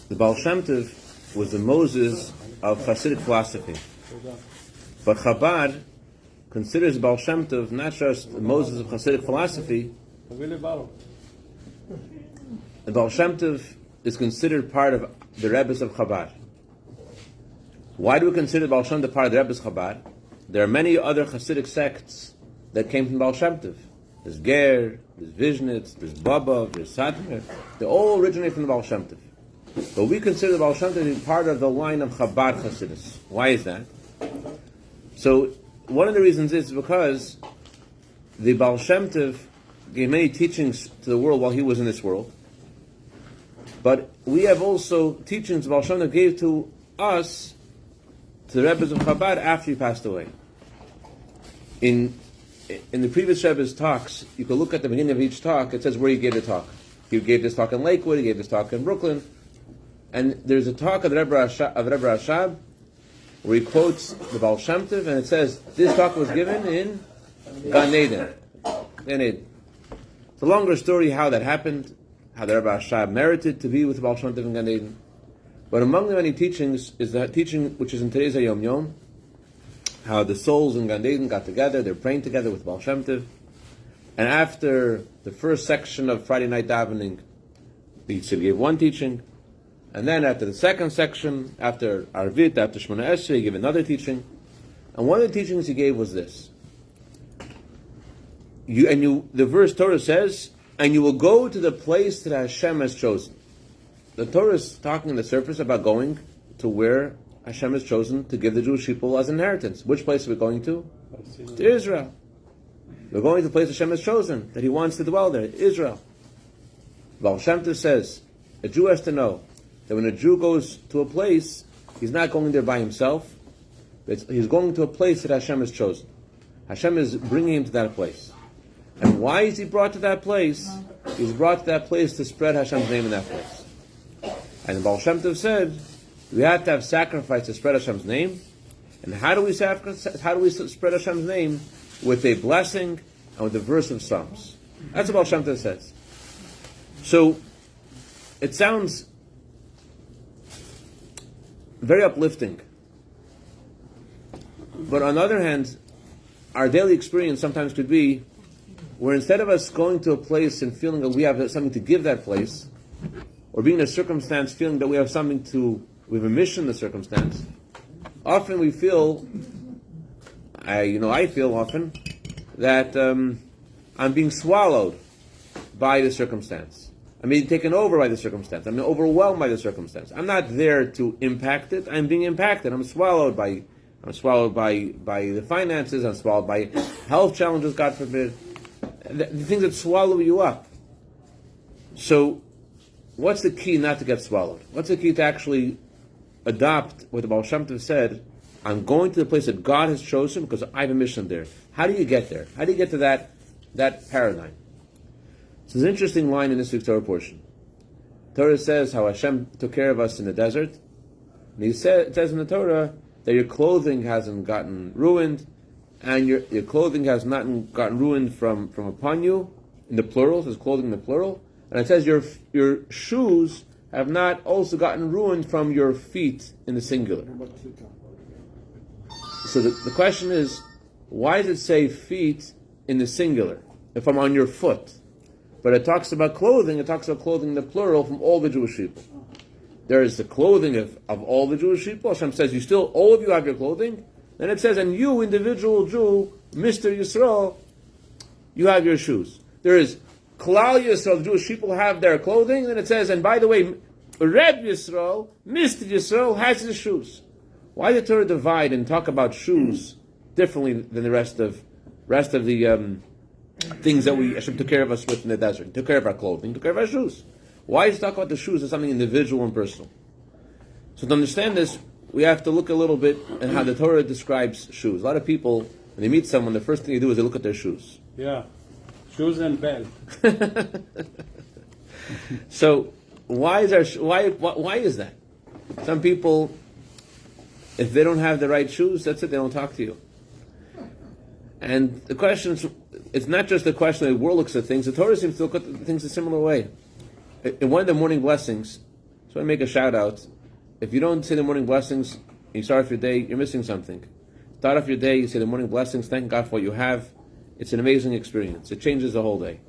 The Baal Shem Tov was the Moses of Hasidic philosophy. But Chabad considers the Baal Shem Tov not just the Moses of Hasidic philosophy. The Baal Shem Tov is considered part of the Rebbes of Chabad. Why do we consider the Baal Shem Tov part of the Rebbes of Chabad? There are many other Hasidic sects that came from Baal Shem Tov. There's Ger, there's Vizhnitz, there's Baba, there's Satmar. They all originate from the Baal Shem Tov. But we consider the Baal Shem Tov to be part of the line of Chabad Hasidus. Why is that? So, one of the reasons is because the Baal Shem Tov gave many teachings to the world while he was in this world. But we have also teachings the Baal Shem Tov gave to us, to the Rebbes of Chabad, after he passed away. In the previous Rebbe's talks, you can look at the beginning of each talk, it says where he gave the talk. He gave this talk in Lakewood, he gave this talk in Brooklyn. And there's a talk of Rebbe Rashab where he quotes the Baal Shem Tov, and it says, this talk was given in Gan Eden. It's a longer story how that happened, how the Rebbe Rashab merited to be with the Baal Shem Tov in Gan Eden. But among the many teachings is the teaching which is in today's Yom Yom, how the souls in Gan Eden got together, they're praying together with Baal Shem Tov. And after the first section of Friday night davening, the Tzid gave one teaching. And then after the second section, after Arvit, after Shemona Esrei, he gave another teaching. And one of the teachings he gave was this. The verse Torah says, and you will go to the place that Hashem has chosen. The Torah is talking on the surface about going to where Hashem has chosen to give the Jewish people as inheritance. Which place are we going to? To Israel. We're going to the place Hashem has chosen, that He wants to dwell there, Israel. Baal Shem Tov says, a Jew has to know that when a Jew goes to a place, he's not going there by himself, but he's going to a place that Hashem has chosen. Hashem is bringing him to that place. And why is he brought to that place? He's brought to that place to spread Hashem's name in that place. And the Baal Shem Tov said, we have to have sacrifice to spread Hashem's name. And how do we spread Hashem's name? With a blessing and with a verse of Psalms. That's what Baal Shem Tov says. So, it sounds very uplifting. But on the other hand, our daily experience sometimes could be where instead of us going to a place and feeling that we have something to give that place, or being in a circumstance feeling that we have a mission in the circumstance, often we feel, I feel often, that I'm being swallowed by the circumstance. I'm being taken over by the circumstance. I'm overwhelmed by the circumstance. I'm not there to impact it. I'm being impacted. I'm swallowed by the finances. I'm swallowed by health challenges, God forbid. The things that swallow you up. So, what's the key not to get swallowed? What's the key to actually adopt what the Baal Shem Tov said? I'm going to the place that God has chosen because I have a mission there. How do you get there? How do you get to that paradigm? So there's an interesting line in this week's Torah portion. Torah says how Hashem took care of us in the desert. And it says in the Torah that your clothing hasn't gotten ruined, and your clothing has not gotten ruined from upon you, in the plural, it says clothing in the plural. And it says your shoes have not also gotten ruined from your feet in the singular. So the question is, why does it say feet in the singular if I'm on your foot? But it talks about clothing in the plural from all the Jewish people. There is the clothing of all the Jewish people. Hashem says, all of you have your clothing. Then it says, and you, individual Jew, Mr. Yisrael, you have your shoes. There is Klal Yisrael, the Jewish people have their clothing. Then it says, and by the way, Reb Yisrael, Mr. Yisrael has his shoes. Why did the Torah divide and talk about shoes differently than the rest of the things that Hashem took care of us with in the desert? He took care of our clothing, took care of our shoes. Why does he talk about the shoes as something individual and personal? So to understand this, we have to look a little bit at how the Torah describes shoes. A lot of people, when they meet someone, the first thing they do is they look at their shoes. Yeah, shoes and belt. So why is that? Some people, if they don't have the right shoes, that's it, they don't talk to you. And the question is, it's not just the question that the world looks at things, the Torah seems to look at things a similar way. In one of the morning blessings, So I make a shout out. If you don't say the morning blessings, and you start off your day, you're missing something. Start off your day, you say the morning blessings, thank God for what you have. It's an amazing experience. It changes the whole day.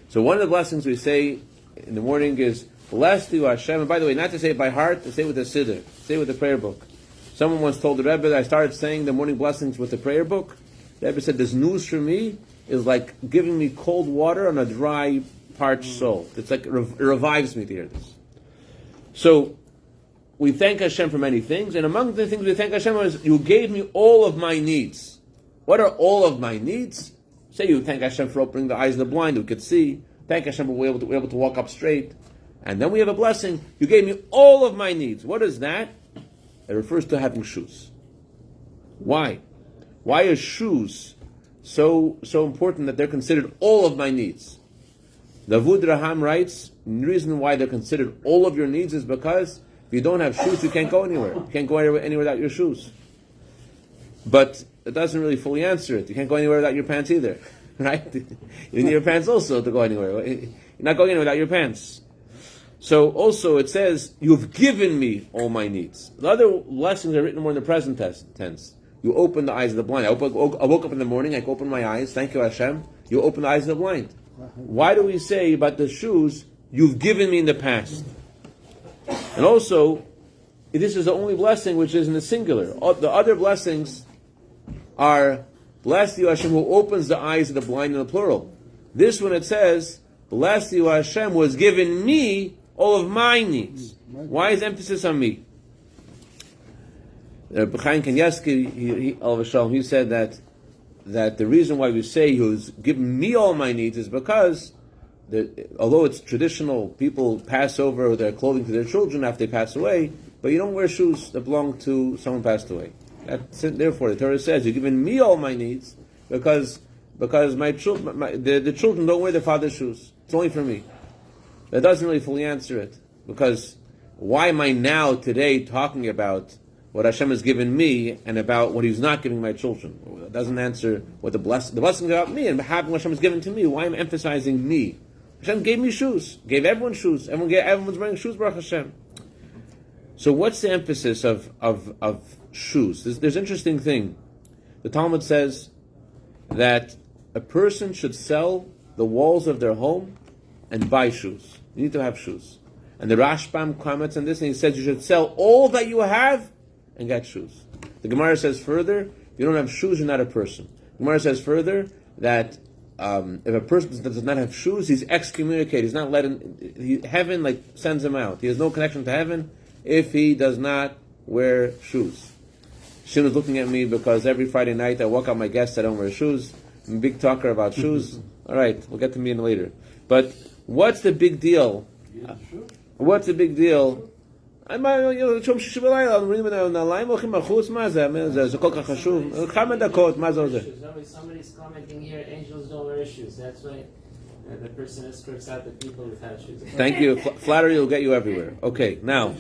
So one of the blessings we say in the morning is, blessed you Hashem. And by the way, not to say it by heart, to say it with the siddur, say it with the prayer book. Someone once told the Rabbi that I started saying the morning blessings with the prayer book. The Rabbi said, this news for me is like giving me cold water on a dry, parched soul. It's like it revives me to hear this. So we thank Hashem for many things, and among the things we thank Hashem is, you gave me all of my needs. What are all of my needs? Say you thank Hashem for opening the eyes of the blind who could see. Thank Hashem for we're able to walk up straight. And then we have a blessing. You gave me all of my needs. What is that? It refers to having shoes. Why? Why are shoes so important that they're considered all of my needs? The Avud Raham writes, the reason why they're considered all of your needs is because if you don't have shoes, you can't go anywhere. You can't go anywhere without your shoes. But it doesn't really fully answer it. You can't go anywhere without your pants either. Right? You need your pants also to go anywhere. You're not going anywhere without your pants. So also it says, you've given me all my needs. The other blessings are written more in the present tense. You open the eyes of the blind. I woke up in the morning, I opened my eyes, thank you Hashem. You open the eyes of the blind. Why do we say about the shoes, you've given me in the past? And also, this is the only blessing which is in the singular. The other blessings are, blessed you Hashem who opens the eyes of the blind in the plural. This one it says, blessed you Hashem who has given me all of my needs. Why is emphasis on me? Chaim Kanievsky, he said that the reason why we say he was given me all my needs is because although it's traditional, people pass over their clothing to their children after they pass away, but you don't wear shoes that belong to someone passed away. Therefore, the Torah says, you've given me all my needs because my children, the children don't wear their father's shoes. It's only for me. That doesn't really fully answer it, because why am I now today talking about what Hashem has given me and about what He's not giving my children? That doesn't answer what the blessing about me and having what Hashem has given to me. Why am I emphasizing me? Hashem gave me shoes, gave everyone shoes. Everyone's wearing shoes, Baruch Hashem. So what's the emphasis of shoes? There's an interesting thing. The Talmud says that a person should sell the walls of their home and buy shoes. You need to have shoes. And the Rashbam comments on this, and he says you should sell all that you have and get shoes. The Gemara says further, if you don't have shoes, you're not a person. The Gemara says further that if a person does not have shoes, he's excommunicated. He's not heaven sends him out. He has no connection to heaven if he does not wear shoes. Shin was looking at me because every Friday night I walk out my guests, I don't wear shoes. I'm a big talker about shoes. All right, we'll get to me in later. But what's the big deal? What's the big deal? Somebody's commenting here, angels don't wear shoes. That's why the person escorts out the people without shoes. Thank you. Flattery will get you everywhere. Okay, now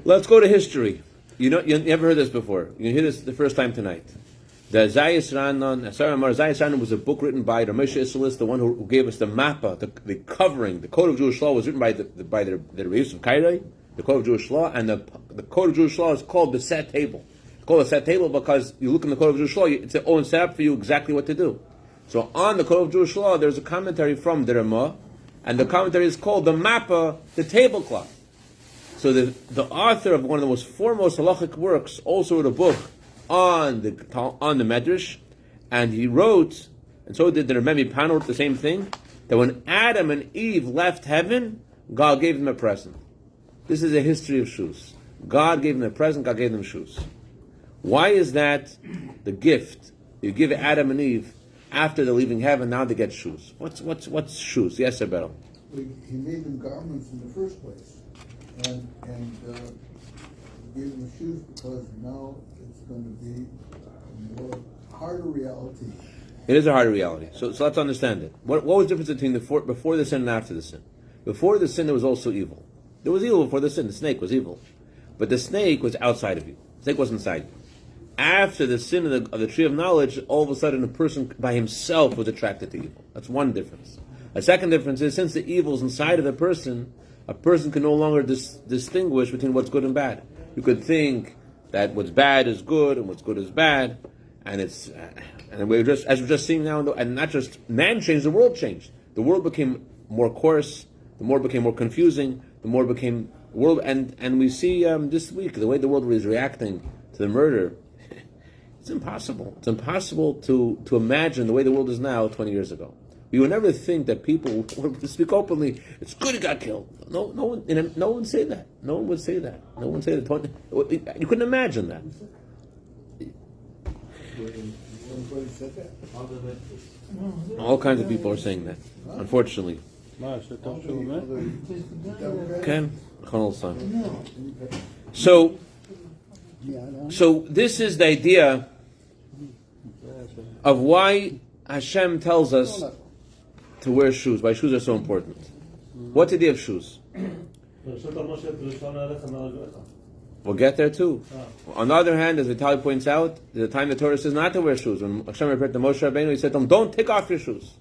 let's go to history. You never heard this before. You hear this the first time tonight. The Zayis Ranon was a book written by the Moshe Isserlis, the one who gave us the mappa, the covering. The Code of Jewish Law was written by the Reis of Kairei, the Code of Jewish Law, and the Code of Jewish Law is called the Set Table. It's called the Set Table because you look in the Code of Jewish Law, it's all set up for you exactly what to do. So on the Code of Jewish Law, there's a commentary from the Ramah, and the commentary is called the mappa, the tablecloth. So the author of one of the most foremost halachic works also wrote a book on the Medrash, and he wrote, and so did the Rebbe Pan wrote the same thing, that when Adam and Eve left heaven, God gave them a present. This is a history of shoes. God gave them a present, God gave them shoes. Why is that the gift you give Adam and Eve after they're leaving heaven? Now they get shoes. What's shoes? Yes, Abel. He made them garments in the first place, and gave them shoes because now it's going to be a more harder reality. It is a harder reality. So let's understand it. What was the difference between before the sin and after the sin? Before the sin, there was also evil. There was evil before the sin. The snake was evil, but the snake was outside of you. The snake was inside you. After the sin of the tree of knowledge, all of a sudden a person by himself was attracted to evil. That's one difference. A second difference is since the evil is inside of the person, a person can no longer distinguish between what's good and bad. You could think that what's bad is good and what's good is bad, and and we're just, as we're just seeing now, and not just man changed, the world changed. The world became more coarse, the world became more confusing, the more became world, and we see this week the way the world is reacting to the murder. It's impossible. It's impossible to imagine the way the world is now 20 years ago. We would never think that people would speak openly. It's good he got killed. No one would say that. No one would say that. No one would say that. You couldn't imagine that. All kinds of people are saying that, unfortunately. Okay. So this is the idea of why Hashem tells us to wear shoes, why shoes are so important. What's the idea of shoes? We'll get there too. On the other hand, as Vitaly points out, the time the Torah says not to wear shoes. When Hashem referred to Moshe Rabbeinu, he said to him, "Don't take off your shoes."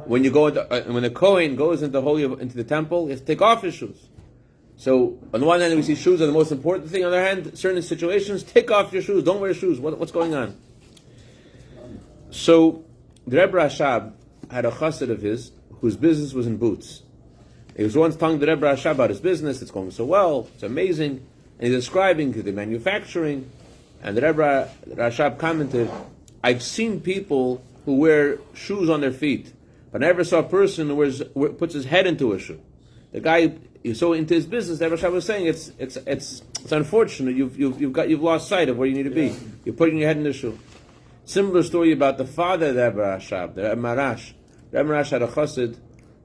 When you go, when the Kohen goes into the temple, he has to take off his shoes. So on the one hand, we see shoes are the most important thing. On the other hand, certain situations, take off your shoes. Don't wear shoes. What's going on? So the Rebbe Rashab had a chassid of his whose business was in boots. He was once telling the Rebbe Rashab about his business. It's going so well. It's amazing. And he's describing the manufacturing. And the Rebbe Rashab commented, I've seen people who wear shoes on their feet, but I never saw a person who puts his head into a shoe. The guy is so into his business. The Rebbe Rashab was saying it's unfortunate. You've lost sight of where you need to be. You're putting your head in the shoe. Similar story about the father of the Rebbe Rashab, the Rebbe Marash. The Rebbe Marash had a chassid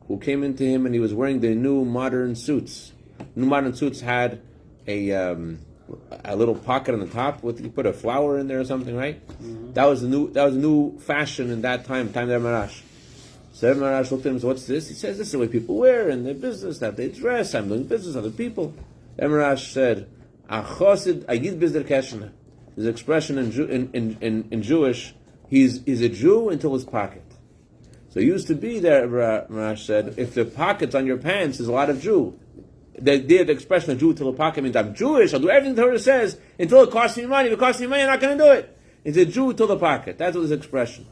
who came into him and he was wearing the new modern suits. New modern suits had a little pocket on the top with you put a flower in there or something, right? Mm-hmm. That was a new fashion in that time of the Rebbe Marash. So Rebbe Marash looked at him and said, "What's this?" He says, "This is the way people wear in their business, that they dress. I'm doing business with other people." Rebbe Marash said, "A chassid ayid bizder keshna." His expression in Jewish, he's a Jew until his pocket. So it used to be there, Marash said, if the pocket's on your pants, there's a lot of Jew. The idea of the expression of Jew till the pocket means I'm Jewish, I'll do everything the Torah says until it costs me money. If it costs me money, I'm not going to do it. It's a Jew till the pocket. That's what his expression.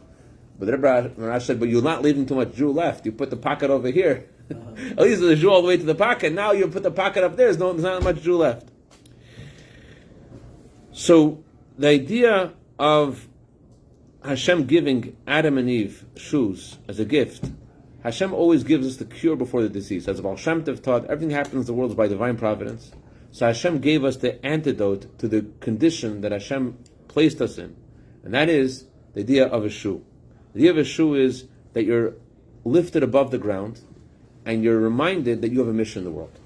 But the Rebbe Marash said, but you're not leaving too much Jew left. You put the pocket over here. At least there's a Jew all the way to the pocket. Now you put the pocket up there. There's not much Jew left. So the idea of Hashem giving Adam and Eve shoes as a gift, Hashem always gives us the cure before the disease. As the Baal Shem Tov taught, everything happens in the world by divine providence. So Hashem gave us the antidote to the condition that Hashem placed us in. And that is the idea of a shoe. The idea of a shoe is that you're lifted above the ground and you're reminded that you have a mission in the world.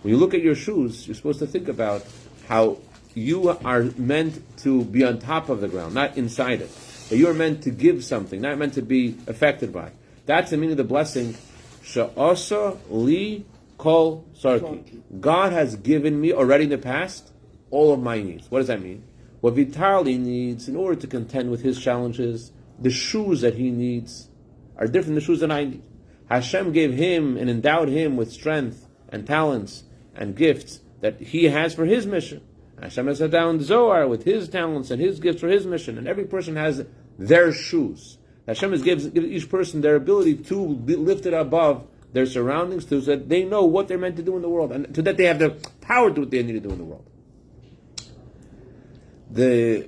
When you look at your shoes, you're supposed to think about how you are meant to be on top of the ground, not inside it. That you are meant to give something, not meant to be affected by. That's the meaning of the blessing. Sha'asa li kol sarki. God has given me already in the past all of my needs. What does that mean? What Vitali needs in order to contend with his challenges, the shoes that he needs are different than the shoes that I need. Hashem gave him and endowed him with strength and talents and gifts that he has for his mission. Hashem has set down Zohar with his talents and his gifts for his mission, and every person has their shoes. Hashem has given each person their ability to be lifted above their surroundings, so that they know what they're meant to do in the world, and so that they have the power to do what they need to do in the world. The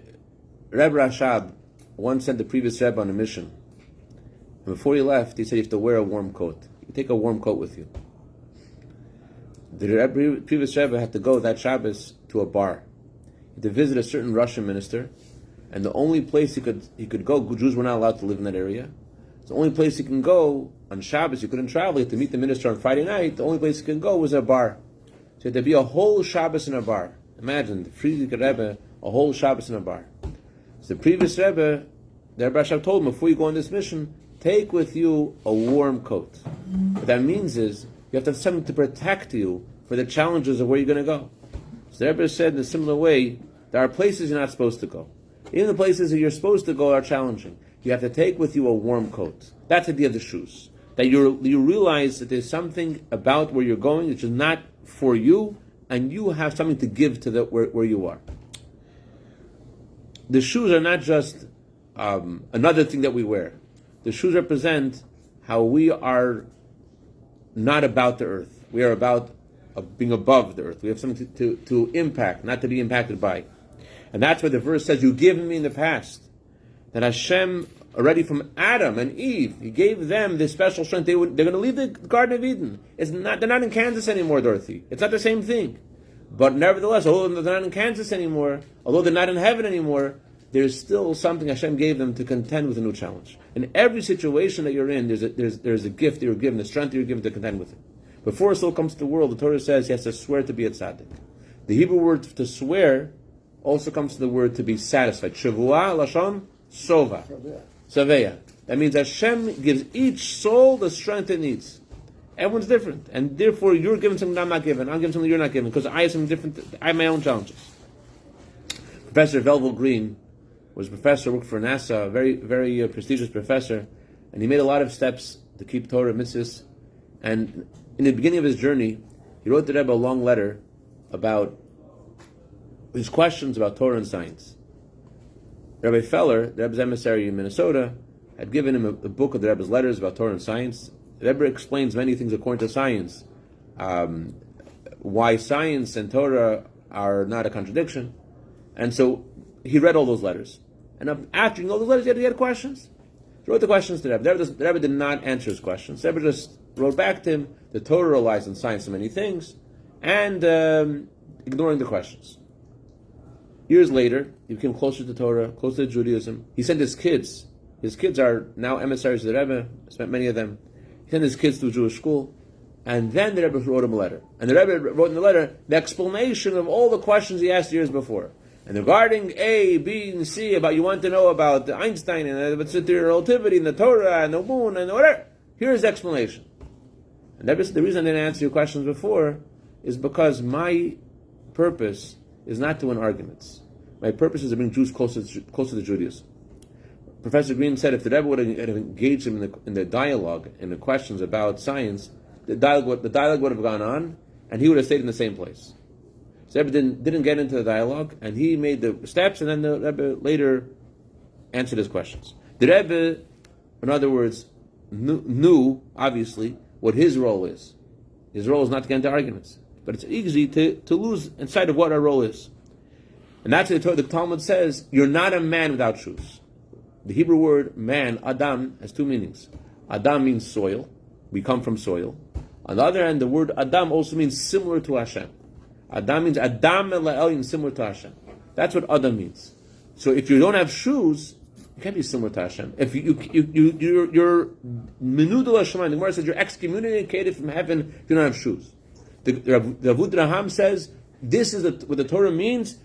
Rebbe Rashab once sent the previous Rebbe on a mission, and before he left, he said you have to wear a warm coat. You take a warm coat with you. The previous Rebbe had to go that Shabbos to a bar. He had to visit a certain Russian minister, and the only place he could go, Jews were not allowed to live in that area. So the only place he can go on Shabbos, he couldn't travel, he had to meet the minister on Friday night. The only place he could go was a bar. So he had to be a whole Shabbos in a bar. Imagine, the Frierdiker Rebbe, a whole Shabbos in a bar. So the previous Rebbe, the Rebbe Rashab told him, before you go on this mission, take with you a warm coat. What that means is, you have to have something to protect you for the challenges of where you're going to go. So the Rebbe said in a similar way, there are places you're not supposed to go. Even the places that you're supposed to go are challenging. You have to take with you a warm coat. That's the idea of the shoes. that you realize that there's something about where you're going which is not for you, and you have something to give to where you are. The shoes are not just another thing that we wear. The shoes represent how we are not about the earth. We are about being above the earth. We have something to impact, not to be impacted by. And that's why the verse says, you given me in the past. That Hashem, already from Adam and Eve, He gave them this special strength. They're going to leave the Garden of Eden. They're not in Kansas anymore, Dorothy. It's not the same thing. But nevertheless, although they're not in Kansas anymore, although they're not in heaven anymore, there's still something Hashem gave them to contend with a new challenge. In every situation that you're in, there's a gift that you're given, the strength that you're given to contend with it. Before a soul comes to the world, the Torah says he has to swear to be a tzaddik. The Hebrew word to swear also comes to the word to be satisfied. Shavua lashon sova. Saveya. That means Hashem gives each soul the strength it needs. Everyone's different. And therefore you're given something I'm not given. I'm given something you're not given. Because I have something different. I have my own challenges. Professor Velvel Green was a professor, worked for NASA, a very, very prestigious professor. And he made a lot of steps to keep Torah mitzvahs. And in the beginning of his journey, he wrote the Rebbe a long letter about his questions about Torah and science. Rabbi Feller, the Rebbe's emissary in Minnesota, had given him a book of the Rebbe's letters about Torah and science. The Rebbe explains many things according to science, why science and Torah are not a contradiction. And so he read all those letters. And after reading all those letters, he had questions. He wrote the questions to the Rebbe. The Rebbe did not answer his questions. The Rebbe just wrote back to him, the Torah relies on science and many things, and ignoring the questions. Years later, he became closer to Torah, closer to Judaism. He sent his kids. His kids are now emissaries of the Rebbe. Spent many of them. He sent his kids to a Jewish school. And then the Rebbe wrote him a letter. And the Rebbe wrote in the letter the explanation of all the questions he asked years before. And regarding A, B, and C, about you want to know about Einstein and the relativity and the Torah and the moon and whatever, here's the explanation. And the reason I didn't answer your questions before is because my purpose is not to win arguments. My purpose is to bring Jews closer to Judaism. Professor Green said if the Rebbe would have engaged him in the dialogue, in the questions about science, the dialogue would have gone on, and he would have stayed in the same place. So the Rebbe didn't get into the dialogue, and he made the steps, and then the Rebbe later answered his questions. The Rebbe, in other words, knew, obviously, what his role is. His role is not to get into arguments. But it's easy to lose sight of what our role is. And that's what the Talmud says, you're not a man without shoes. The Hebrew word man, Adam, has two meanings. Adam means soil. We come from soil. On the other hand, the word Adam also means similar to Hashem. Adam means Adam Ela'el, similar to Hashem. That's what Adam means. So if you don't have shoes, you can't be similar to Hashem. If you're menudel Hashemayim, the Gemara says you're excommunicated from heaven if you don't have shoes. The Avud Raham says this is what the Torah means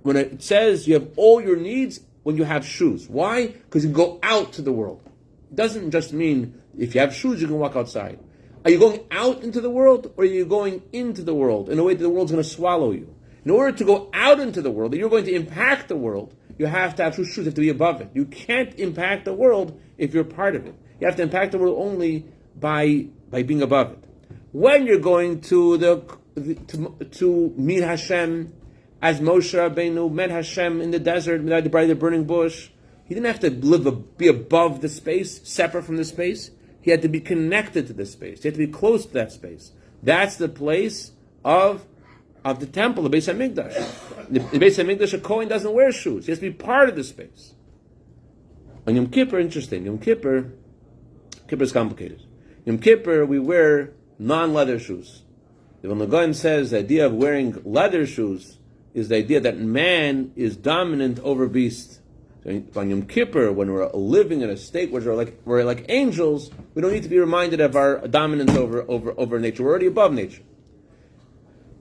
when it says you have all your needs when you have shoes. Why? Because you can go out to the world. It doesn't just mean if you have shoes you can walk outside. Are you going out into the world, or are you going into the world in a way that the world's going to swallow you? In order to go out into the world, that you're going to impact the world, you have to have shoes. You have to be above it. You can't impact the world if you're part of it. You have to impact the world only by being above it. When you're going to meet Hashem, as Moshe Rabbeinu met Hashem in the desert by the burning bush, he didn't have to be above the space, separate from the space. He had to be connected to the space. He had to be close to that space. That's the place of the temple, the Beis HaMikdash. The Beis HaMikdash, a Kohen doesn't wear shoes. He has to be part of the space. On Yom Kippur, interesting. Yom Kippur is complicated. Yom Kippur, we wear non-leather shoes. The Vilna Gaon says the idea of wearing leather shoes is the idea that man is dominant over beast. So on Yom Kippur, when we're living in a state where we're like angels, we don't need to be reminded of our dominance over nature. We're already above nature.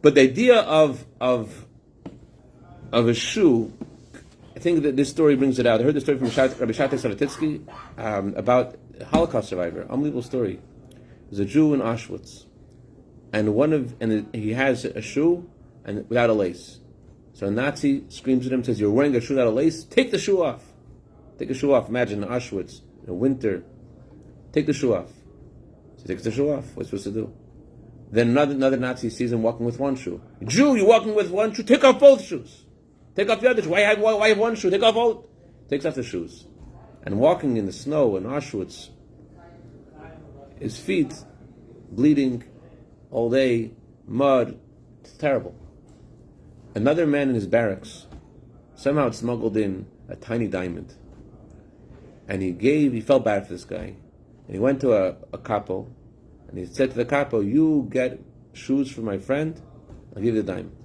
But the idea of a shoe, I think that this story brings it out. I heard the story from Rabbi Shatai Savatitsky about a Holocaust survivor. Unbelievable story. There's a Jew in Auschwitz, and he has a shoe and without a lace. So a Nazi screams at him, says, "You're wearing a shoe without a lace? Take the shoe off. Take the shoe off." Imagine in Auschwitz, in the winter. Take the shoe off. he takes the shoe off. What's he supposed to do? Then another Nazi sees him walking with one shoe. Jew, you're walking with one shoe? Take off both shoes. Take off the other shoe. Why have one shoe? Take off both. Takes off the shoes. And walking in the snow in Auschwitz, his feet bleeding all day, mud. It's terrible. Another man in his barracks somehow had smuggled in a tiny diamond. And he felt bad for this guy. And he went to a capo, and he said to the capo, you get shoes for my friend, I'll give you the diamond.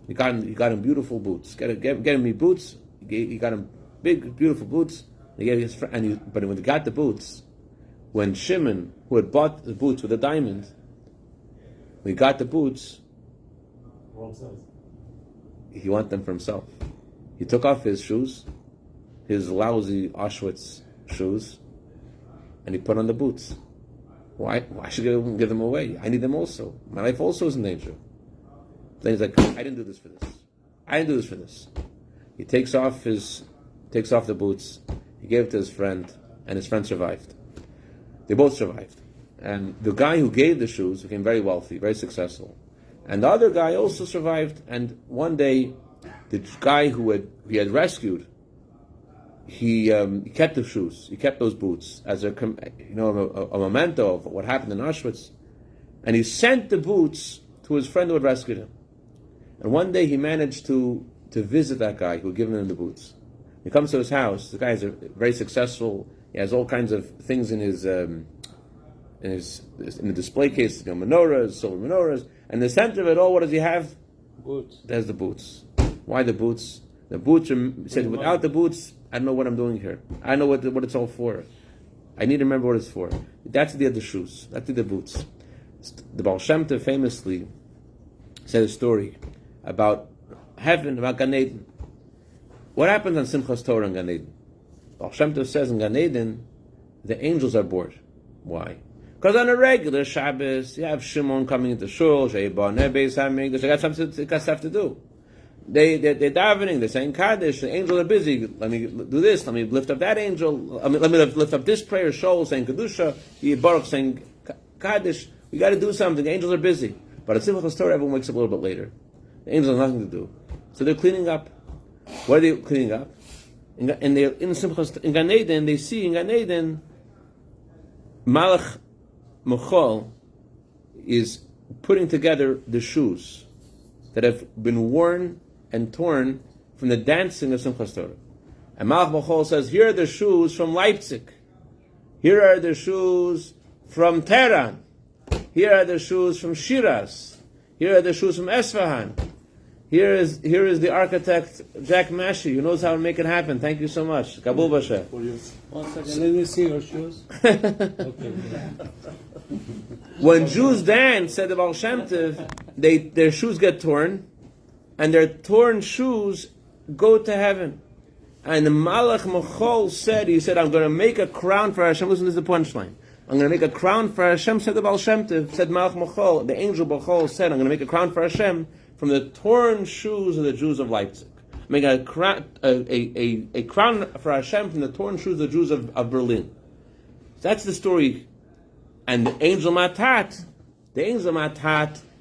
He got him beautiful boots. Get him me boots. He got him big, beautiful boots. He gave his friend, but when he got the boots, when Shimon, who had bought the boots with the diamond, when he got the boots, he wanted them for himself. He took off his shoes, his lousy Auschwitz shoes, and he put on the boots. Why should I give them away? I need them also. My life also is in danger. Then he's like, I didn't do this for this. I didn't do this for this. He takes off the boots, he gave it to his friend, and his friend survived. They both survived. And the guy who gave the shoes became very wealthy, very successful. And the other guy also survived, and one day, the guy he had rescued, he kept the shoes, he kept those boots as a memento of what happened in Auschwitz, and he sent the boots to his friend who had rescued him. And one day he managed to visit that guy who had given him the boots. He comes to his house. The guy is very successful. He has all kinds of things in the display case, menorahs, silver menorahs, and in the center of it all, what does he have? Boots. There's the boots. Why the boots? The boots are, he said, without the boots, I don't know what I'm doing here. I don't know what it's all for. I need to remember what it's for. That's the other shoes. That's the boots. The Baal Shem Tov famously said a story about heaven, about Gan Eden. What happens on Simchas Torah in Gan Eden? Baal Shem Tov says in Gan Eden, the angels are bored. Why? Because on a regular Shabbos, you have Shimon coming into Shul, they got stuff to do. They're davening, they're saying Kaddish, the angels are busy. Let me do this, let me lift up that angel, let me lift up this prayer, Shul saying Kedusha, Baruch saying Kaddish. We got to do something, the angels are busy. But at Simchas Torah, everyone wakes up a little bit later. The angels have nothing to do. So they're cleaning up. What are they cleaning up? And they're in Simchas, in Gan Eden, they see in Gan Eden, Malach Mechol is putting together the shoes that have been worn and torn from the dancing of Simchas Torah. And Malach Mechol says, here are the shoes from Leipzig. Here are the shoes from Tehran. Here are the shoes from Shiraz. Here are the shoes from Esfahan. Here is the architect Jack Mashi, who knows how to make it happen. Thank you so much. Kabul Bashe. 1 second, let me see your shoes. Okay. When Jews dance, said the Baal Shem Tov, their shoes get torn, and their torn shoes go to heaven. And the Malach Mechol said, I'm going to make a crown for Hashem. Listen to the punchline. I'm going to make a crown for Hashem, said the Baal Shem Tov, said Malach Mechol. The angel Bechol said, I'm going to make a crown for Hashem from the torn shoes of the Jews of Leipzig. Make a crown for Hashem from the torn shoes of the Jews of Berlin. That's the story. And the angel Matat,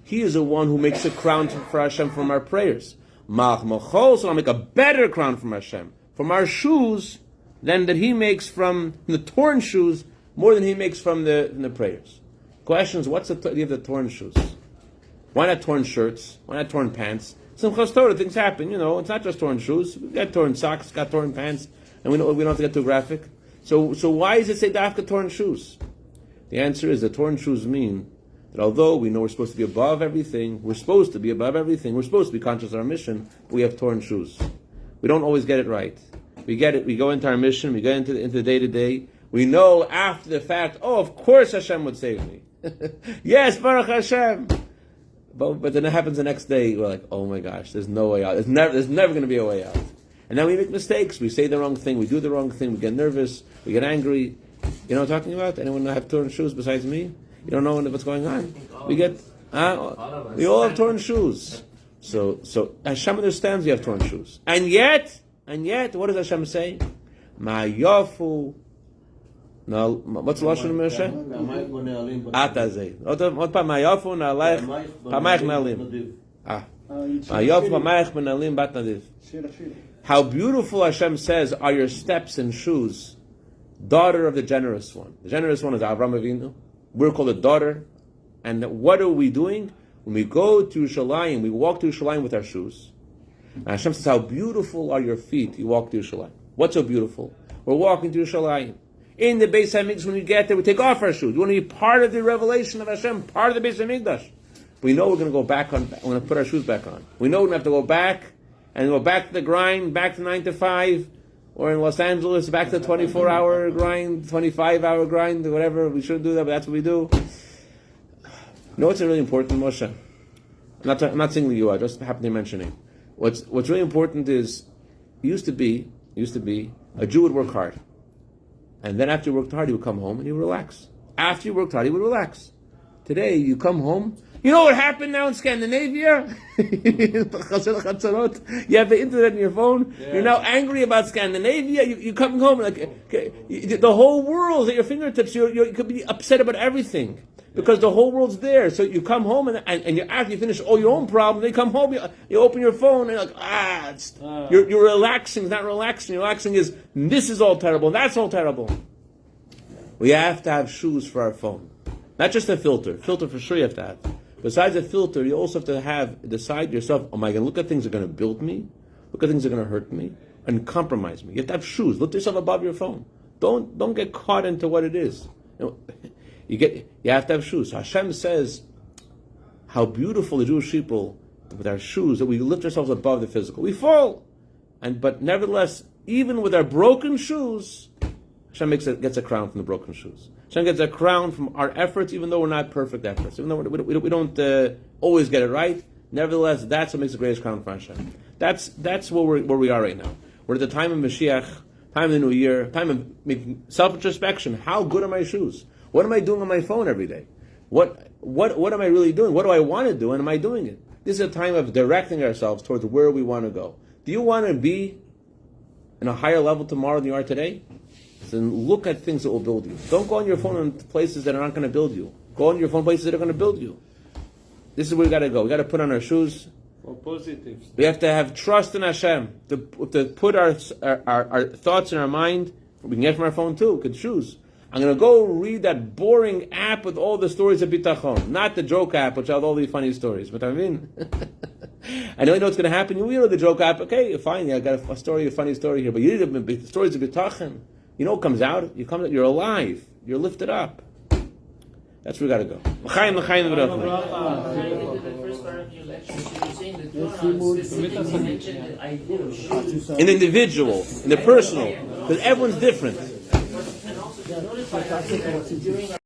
he is the one who makes a crown for Hashem from our prayers. Malach Mechol, so I'll make a better crown from Hashem, from our shoes, than that he makes from the torn shoes, more than he makes from the prayers. Questions, what's the idea of the torn shoes? Why not torn shirts? Why not torn pants? Simchas Torah, things happen, it's not just torn shoes. We got torn socks, got torn pants, and we don't have to get too graphic. So why does it say dafka torn shoes? The answer is that torn shoes mean that although we know we're supposed to be above everything, we're supposed to be conscious of our mission, but we have torn shoes. We don't always get it right. We get it, we go into our mission, we get into the day-to-day, we know after the fact, of course Hashem would save me. Yes, Baruch Hashem. But then it happens the next day, we're like, oh my gosh, there's no way out. There's never going to be a way out. And then we make mistakes, we say the wrong thing, we do the wrong thing, we get nervous, we get angry. You know what I'm talking about? Anyone have torn shoes besides me? You don't know what's going on? We all have torn shoes. So Hashem understands we have torn shoes. And yet, what does Hashem say? Ma yofu No, what's the lashon of Moshe? Atazeh. What pa mayafu na'aleich pamayich na'alim. Mayafu pamayich na'alim bat nadiv. How beautiful Hashem says are your steps and shoes, daughter of the generous one. The generous one is Avraham Avinu. We're called a daughter. And what are we doing? When we go to Yerushalayim, we walk to Yerushalayim with our shoes. And Hashem says, how beautiful are your feet, you walk to Yerushalayim. What's so beautiful? We're walking to Yerushalayim. In the Beis HaMikdash, when we get there, we take off our shoes. We want to be part of the revelation of Hashem, part of the Beis HaMikdash. We know we're going to go back on, we're going to put our shoes back on. We know we're going to have to go back, and go back to the grind, back to 9 to 5, or in Los Angeles, back to the 24-hour grind, 25-hour grind, whatever. We shouldn't do that, but that's what we do. You know what's really important, Moshe? I'm not singling you out, just happen to mention it. What's really important is, used to be, a Jew would work hard. And then after he worked hard, he would come home and he would relax. After he worked hard, he would relax. Today, you come home, you know what happened now in Scandinavia? You have the internet in your phone. Yeah. You're now angry about Scandinavia. You're coming home like the whole world's at your fingertips. You could be upset about everything because the whole world's there. So you come home and after you finish all your own problems, you come home. You open your phone and you're like you're relaxing. It's not relaxing. Relaxing is this is all terrible. That's all terrible. We have to have shoes for our phone, not just a filter. Filter for sure you have to have. Besides a filter, you also have to decide yourself, am I going to look at things that are going to build me, look at things that are going to hurt me, and compromise me? You have to have shoes. Lift yourself above your phone. Don't get caught into what it is. You have to have shoes. So Hashem says how beautiful the Jewish people, with our shoes, that we lift ourselves above the physical. We fall. But nevertheless, even with our broken shoes, Hashem gets a crown from the broken shoes. Hashem gets a crown from our efforts, even though we're not perfect efforts. Even though we don't always get it right, nevertheless, that's what makes the greatest crown for Hashem. That's where we are right now. We're at the time of Mashiach, time of the New Year, time of self-introspection. How good are my shoes? What am I doing on my phone every day? What am I really doing? What do I want to do, and am I doing it? This is a time of directing ourselves towards where we want to go. Do you want to be in a higher level tomorrow than you are today? Then look at things that will build you. Don't go on your phone in places that are not going to build you. Go on your phone places that are going to build you. This is where we got to go. We got to put on our shoes. For positives. We have to have trust in Hashem. To put our thoughts in our mind. We can get from our phone too. Good shoes. I'm going to go read that boring app with all the stories of bitachon, not the joke app which has all these funny stories. But I mean, I know what's going to happen. You know the joke app. Okay, fine. I got a funny story here. But you need the stories of bitachon. You know what comes out? You're alive. You're lifted up. That's where we got to go. In the first part of your lecture, you were saying that Torah specifically mentioned the idea of shoes. In the individual, in the personal. Because everyone's different. And also, notice during